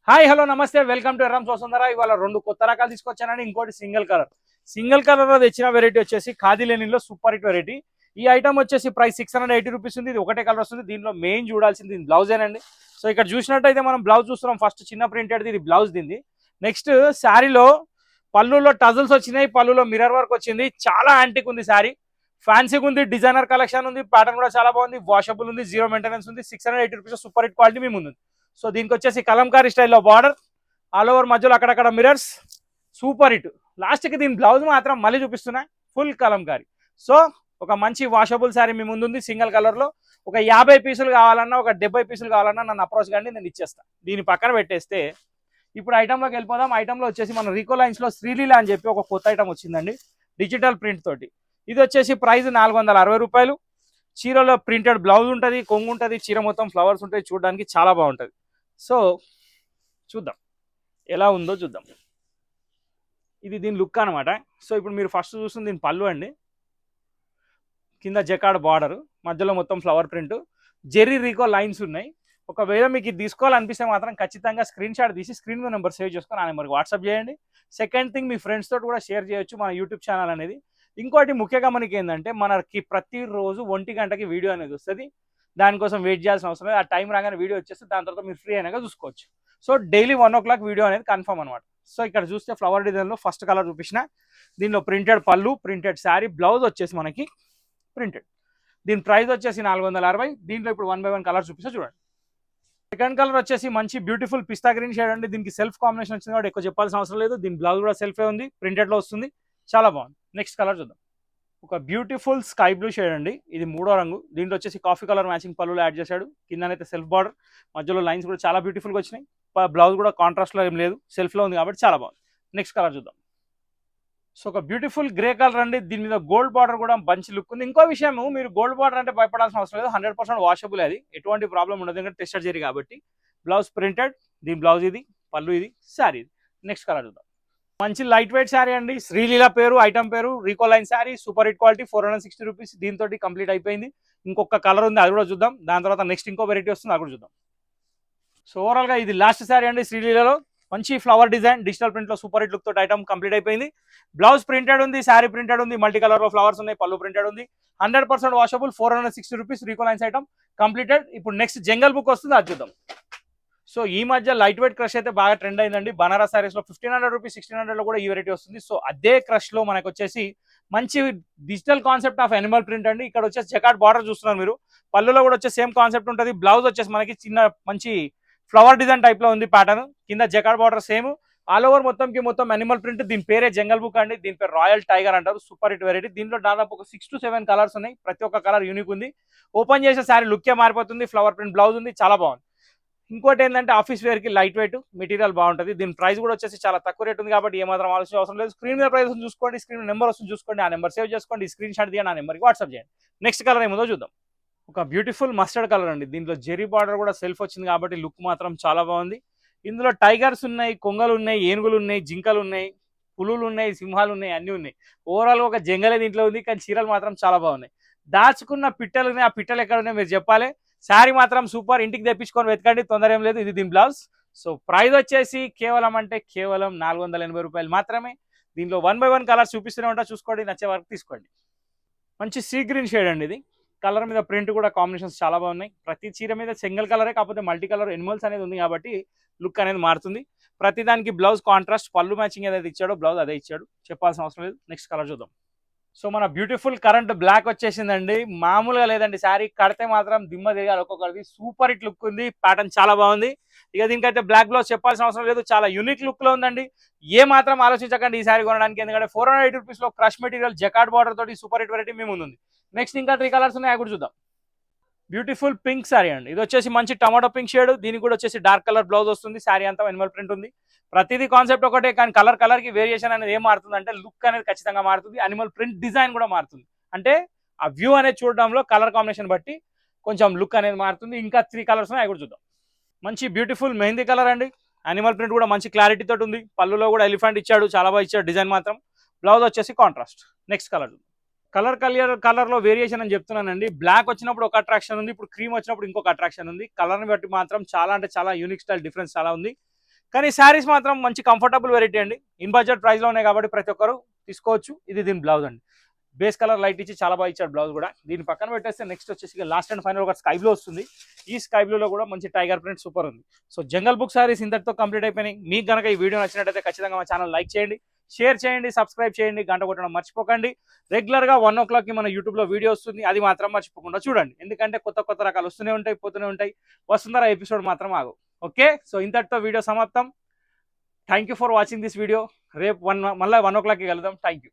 Hi hello నమస్తే welcome to Errams Vasundhara. ఇవాళ రెండు కొత్త రకాలు తీసుకొచ్చానండి. ఇంకోటి సింగిల్ కలర్ లో తెచ్చిన వెరైటీ వచ్చేసి ఖాదీ లెనిన్ లో సూపర్ హిట్ వెరైటీ. ఈ ఐటమ్ వచ్చేసి ప్రైస్ 680 రూపీస్ ఉంది. ఇది ఒకటే కలర్ వస్తుంది. దీనిలో మెయిన్ చూడాల్సింది దీని బ్లౌజేనండి. సో ఇక్కడ చూసినట్టయితే మనం బ్లౌజ్ చూస్తున్నాం. ఫస్ట్ చిన్న ప్రింటెడ్ ఇది బ్లౌజ్ దీన్ని. నెక్స్ట్ శారీలో పళ్ళులో టజల్స్ వచ్చినాయి, పళ్ళులో మిర్రర్ వర్క్ వచ్చింది. చాలా యాంటిక్ ఉంది శారీ, ఫ్యాన్సీగా ఉంది, డిజైనర్ కలెక్షన్ ఉంది, ప్యాటర్న్ కూడా చాలా బాగుంది, వాషబుల్ ఉంది, జీరో మెయింటెనెన్స్ ఉంది. 680 రూపీస్ సూపర్ హిట్ క్వాలిటీ మీ ముందు. సో దీనికి వచ్చేసి కలంకారీ స్టైల్లో బార్డర్, ఆల్ ఓవర్ మధ్యలో అక్కడక్కడ మిరర్స్, సూపర్ హిట్. లాస్ట్కి దీని బ్లౌజ్ మాత్రం మళ్ళీ చూపిస్తున్నా, ఫుల్ కలంకారీ. సో ఒక మంచి వాషబుల్ శారీ మీ ముందుంది సింగిల్ కలర్లో. ఒక 50 పీసులు కావాలన్నా, ఒక 70 పీసులు కావాలన్నా నన్ను అప్రోచ్ కానీ నేను ఇచ్చేస్తాను. దీని పక్కన పెట్టేస్తే ఇప్పుడు ఐటెంలోకి వెళ్ళిపోదాం. ఐటెంలో వచ్చేసి మన రీకో లైన్స్లో శ్రీలీల అని చెప్పి ఒక కొత్త ఐటమ్ వచ్చిందండి, డిజిటల్ ప్రింట్ తోటి. ఇది వచ్చేసి ప్రైస్ 460 రూపాయలు. చీరలో ప్రింటెడ్ బ్లౌజ్ ఉంటుంది, కొంగు ఉంటుంది, చీర మొత్తం ఫ్లవర్స్ ఉంటాయి, చూడడానికి చాలా బాగుంటుంది. సో చూద్దాం ఎలా ఉందో చూద్దాం. ఇది దీని లుక్ అనమాట. సో ఇప్పుడు మీరు ఫస్ట్ చూస్తుంది దీని పళ్ళు అండి. కింద జకాడ్ బార్డర్, మధ్యలో మొత్తం flower print, Jerry Rico lines ఉన్నాయి. ఒకవేళ మీకు ఇది తీసుకోవాలనిపిస్తే మాత్రం ఖచ్చితంగా స్క్రీన్ షాట్ తీసి స్క్రీన్ మీద నెంబర్ సేవ్ చేసుకొని ఆ నెంబర్కి వాట్సాప్ చేయండి. సెకండ్ థింగ్, మీ ఫ్రెండ్స్ తోటి కూడా షేర్ చేయొచ్చు మన యూట్యూబ్ ఛానల్ అనేది. ఇంకోటి ముఖ్యంగా మనకి ఏంటంటే, మనకి ప్రతిరోజు 1 గంటకి వీడియో అనేది వస్తుంది. దానికోసం వెయిట్ చేయాల్సిన అవసరం లేదు. ఆ టైం రాగానే వీడియో వచ్చేస్తే దాని తర్వాత మీరు ఫ్రీ అయినాక చూసుకోవచ్చు. సో డైలీ 1 o'clock వీడియో అనేది కన్ఫర్మ్ అనమాట. సో ఇక్కడ చూస్తే ఫ్లవర్ డిజైన్లో ఫస్ట్ కలర్ చూపించిన, దీనిలో ప్రింటెడ్ పళ్ళు, ప్రింటెడ్ శారీ, బ్లౌజ్ వచ్చేసి మనకి ప్రింటెడ్. దీని ప్రైస్ వచ్చేసి 460. దీంట్లో ఇప్పుడు 1 by 1 కలర్ చూపిస్తే చూడండి. సెకండ్ కలర్ వచ్చేసి మంచి బ్యూటిఫుల్ పిస్తా గ్రీన్ షేడ్ అండి. దీనికి సెల్ఫ్ కాంబినేషన్ వచ్చింది కాబట్టి ఎక్కువ చెప్పాల్సిన అవసరం లేదు. దీని బ్లౌజ్ కూడా సెల్ఫే ఉంది, ప్రింటెడ్లో వస్తుంది, చాలా బాగుంది. నెక్స్ట్ కలర్ చూద్దాం. ఒక బ్యూటిఫుల్ స్కై బ్లూ షేడ్ అండి, ఇది 3వ రంగు. దీంట్లో వచ్చేసి కాఫీ కలర్ మ్యాచింగ్ పళ్ళులో యాడ్ చేశాడు. కిందనైతే సెల్ఫ్ బార్డర్, మధ్యలో లైన్స్ కూడా చాలా బ్యూటిఫుల్గా వచ్చినాయి. బ్లౌజ్ కూడా కాంట్రాస్ట్లో ఏం లేదు, సెల్ఫ్లో ఉంది కాబట్టి చాలా బాగుంది. నెక్స్ట్ కలర్ చూద్దాం. సో ఒక బ్యూటిఫుల్ గ్రే కలర్ అండి. దీని మీద గోల్డ్ బార్డర్ కూడా మంచి లుక్ ఉంది. ఇంకో విషయం, మీరు గోల్డ్ బార్డర్ అంటే భయపడాల్సిన అవసరం లేదు, 100% వాషబుల్. అది ఎటువంటి ప్రాబ్లం ఉండదు, ఎందుకంటే టెస్టర్ జరీ కాబట్టి. బ్లౌజ్ ప్రింటెడ్, దీని బ్లౌజ్ ఇది, పళ్ళు ఇది, శారీ ఇది. నెక్స్ట్ కలర్ చూద్దాం. మంచి లైట్ వెయిట్ శారీ అండి. శ్రీలీల పేరు, ఐటమ్ పేరు Rico line sari, super hit quality, 460 rupees. దీంతో కంప్లీట్ అయిపోయింది. ఇంకొక కలర్ ఉంది, అది కూడా చూద్దాం. దాని తర్వాత నెక్స్ట్ ఇంకో వెరైటీ వస్తుంది, అది కూడా చూద్దాం. సో ఓవరాల్గా ఇది లాస్ట్ శారీ అండి శ్రీలీలలో. మంచి ఫ్లవర్ డిజైన్ డిజిటల్ ప్రింట్లో సూపర్ హిట్ లుక్ తోటి ఐటమ్ కంప్లీట్ అయిపోయింది. బ్లౌజ్ ప్రింటెడ్ ఉంది, శారీ ప్రింటెడ్ ఉంది, మల్టీ కలర్లో ఫ్లవర్స్ ఉన్నాయి, పళ్ళు ప్రింటెడ్ ఉంది. 100% washable, 460 rupees Rico lines item completed. ఇప్పుడు నెక్స్ట్ జంగల్ బుక్ వస్తుంది, అది చూద్దాం. సో ఈ మధ్య లైట్ వెయిట్ క్రష్ అయితే బాగా ట్రెండ్ అయిందండి. బనారస్ సారీస్ లో 1500 రూపీస్, 1600 లో కూడా ఈ వెరైటీ వస్తుంది. సో అదే క్రష్ లో మనకు వచ్చేసి మంచి digital concept of animal print అండి. ఇక్కడ వచ్చేసి జకాట్ బార్డర్ చూస్తున్నారు మీరు, పళ్ళులో కూడా వచ్చే సేమ్ కాన్సెప్ట్ ఉంటుంది. బ్లౌజ్ వచ్చేసి మనకి చిన్న మంచి ఫ్లవర్ డిజైన్ టైప్ లో ఉంది ప్యాటర్న్. కింద జకాట్ బార్డర్ సేమ్, ఆల్ ఓవర్ మొత్తం అనిమల్ ప్రింట్. దీని పేరే జంగల్ బుక్ అండి. దీని పేరు రాయల్ టైగర్ అంటారు. Super hit variety. దీంట్లో దాదాపు ఒక 6 to 7 కలర్స్ ఉన్నాయి. ప్రతి ఒక్క కలర్ యూనిక్ ఉంది. ఓపెన్ చేసే శారీ లుక్కే మారిపోతుంది. ఫ్లవర్ ప్రింట్ బ్లౌజ్ ఉంది, చాలా బాగుంది. ఇంకోటి ఏంటంటే ఆఫీస్ వేర్ కి లైట్ వెయిట్ మెటీరియల్ బాగుంటుంది. దీని ప్రైస్ కూడా వచ్చేసి చాలా తక్కువ రేట్ ఉంది కాబట్టి ఏమాత్రం ఆలోచన అవసరం లేదు. స్క్రీన్ మీద ప్రైస్ చూసుకోండి, స్క్రీన్ నెంబర్ వస్తుంది చూసుకోండి, ఆ నెంబర్ సేవ్ చేసుకోండి, స్క్రీన్ షాట్ తీయండి, ఆ నెంబర్కి వాట్సాప్ చేయండి. నెక్స్ట్ కలర్ ఏముందో చూద్దాం. ఒక బ్యూటిఫుల్ మస్టర్డ్ కలర్ అండి. దీంట్లో జెరీ బార్డర్ కూడా సెల్ఫ్ వచ్చింది కాబట్టి లుక్ మాత్రం చాలా బాగుంది. ఇందులో టైగర్స్ ఉన్నాయి, కొంగలు ఉన్నాయి, ఏనుగులు ఉన్నాయి, జింకలు ఉన్నాయి, పులులు ఉన్నాయి, సింహాలు ఉన్నాయి, అన్నీ ఉన్నాయి. ఓవరాల్ ఒక జంగలే దీంట్లో ఉంది, కానీ చీరలు మాత్రం చాలా బాగున్నాయి. దాచుకున్న పిట్టలు ఉన్నాయి, ఆ పిట్టలు ఎక్కడ ఉన్నాయి మీరు చెప్పాలి. శారీ మాత్రం సూపర్, ఇంటికి తెప్పించుకొని వెతకండి, తొందర ఏం లేదు. ఇది దీని బ్లౌజ్. సో ప్రైస్ వచ్చేసి కేవలం 480 రూపాయలు మాత్రమే. దీంట్లో 1 by 1 కలర్స్ చూపిస్తూనే ఉంటా, చూసుకోండి, నచ్చే వరకు తీసుకోండి. మంచి సీ గ్రీన్ షేడ్ అండి ఇది. కలర్ మీద ప్రింట్ కూడా కాంబినేషన్స్ చాలా బాగున్నాయి. ప్రతి చీర మీద సింగిల్ కలరే, కాకపోతే మల్టీ కలర్ ఎనిమల్స్ అనేది ఉంది కాబట్టి లుక్ అనేది మారుతుంది. ప్రతి దానికి బ్లౌజ్ కాంట్రాస్ట్, పళ్ళు మ్యాచింగ్ ఏదైతే ఇచ్చాడో బ్లౌజ్ అదే ఇచ్చాడు, చెప్పాల్సిన అవసరం లేదు. నెక్స్ట్ కలర్ చూద్దాం. సో మన బ్యూటిఫుల్ కరెంట్ బ్లాక్ వచ్చేసిందండి. మామూలుగా లేదండి, శారీ కడితే మాత్రం దిమ్మ తిరగాలి ఒక్కొక్కరిది. సూపర్ హిట్ లుక్ ఉంది, ప్యాటర్న్ చాలా బాగుంది. ఇక దీనికైతే బ్లాక్ బ్లౌజ్ చెప్పాల్సిన అవసరం లేదు, చాలా యూనిక్ లుక్ లో ఉందండి. ఏ మాత్రం ఆలోచించకండి ఈ శారీ కొనడానికి, ఎందుకంటే 480 రూపీస్ లో క్రష్ మెటీరియల్ జకాట్ బార్డర్ తోటి సూపర్ హిట్ వెరైటీ మీ ముందు ఉంది. నెక్స్ట్ ఇంకా 3 కలర్స్ ఉన్నాయి, అవి కూడా చూద్దాం. బ్యూటిఫుల్ పింక్ శారీ అండి. ఇది వచ్చేసి మంచి టమాటో పింక్ షేడ్. దీనికి కూడా వచ్చేసి డార్క్ కలర్ బ్లౌజ్ వస్తుంది. శారీ అంతా ఎనిమల్ ప్రింట్ ఉంది. ప్రతిదీ కాన్సెప్ట్ ఒకటే, కానీ కలర్ కి వేరియేషన్ అనేది ఏం మారుతుంది అంటే లుక్ అనేది ఖచ్చితంగా మారుతుంది. అనిమల్ ప్రింట్ డిజైన్ కూడా మారుతుంది. అంటే ఆ వ్యూ అనేది చూడడంలో కలర్ కాంబినేషన్ బట్టి కొంచెం లుక్ అనేది మారుతుంది. ఇంకా 3 కలర్స్ ఉన్నాయి, అవి కూడా చూద్దాం. మంచి బ్యూటిఫుల్ మెహందీ కలర్ అండి. అనిమల్ ప్రింట్ కూడా మంచి క్లారిటీ తోటి ఉంది. పళ్ళులో కూడా ఎలిఫెంట్ ఇచ్చాడు, చాలా బాగా ఇచ్చాడు డిజైన్ మాత్రం. బ్లౌజ్ వచ్చేసి కాంట్రాస్ట్. నెక్స్ట్ కలర్ కలర్లో వేరియేషన్ అని చెప్తున్నానండి. బ్లాక్ వచ్చినప్పుడు ఒక అట్రాక్షన్ ఉంది, ఇప్పుడు క్రీమ్ వచ్చినప్పుడు ఇంకొక అట్రాక్షన్ ఉంది. కలర్ని బట్టి మాత్రం చాలా అంటే చాలా యూనిక్ స్టైల్ డిఫరెన్స్ చాలా ఉంది. కానీ శారీస్ మాత్రం మంచి కంఫర్టబుల్ వెరైటీ అండి. ఇన్ బడ్జెట్ ప్రైస్లో ఉన్నాయి కాబట్టి ప్రతి ఒక్కరు తీసుకోవచ్చు. ఇది దీని బ్లౌజ్ అండి, బేస్ కలర్ లైట్ ఇచ్చి చాలా బాగా ఇచ్చాడు బ్లౌజ్ కూడా. దీని పక్కన పెట్టేస్తే నెక్స్ట్ వచ్చేసి లాస్ట్ అండ్ ఫైనల్ ఒక స్కై బ్లూ వస్తుంది. ఈ స్కై బ్లూలో కూడా మంచి టైగర్ ప్రింట్ సూపర్ ఉంది. సో జంగల్ బుక్ సారీస్ ఇంతటితో కంప్లీట్ అయిపోయినాయి. మీకు కనుక ఈ వీడియో నచ్చినట్టయితే ఖచ్చితంగా మా ఛానల్ లైక్ చేయండి, షేర్ చేయండి, సబ్స్క్రైబ్ చేయండి, గంట కొట్టడం మర్చిపోకండి. రెగ్యులర్గా 1 o'clock మన యూట్యూబ్లో వీడియో వస్తుంది, అది మాత్రం మర్చిపోకుండా చూడండి. ఎందుకంటే కొత్త కొత్త రకాలు వస్తూనే ఉంటాయి, పోతూనే ఉంటాయి. వస్తుందరా ఎపిసోడ్ మాత్రం ఆగు. ఓకే, సో ఇంతటితో వీడియో సమాప్తం. Thank you for watching this video. రేపు మళ్ళీ 1 o'clockకి కలుద్దాం. Thank you.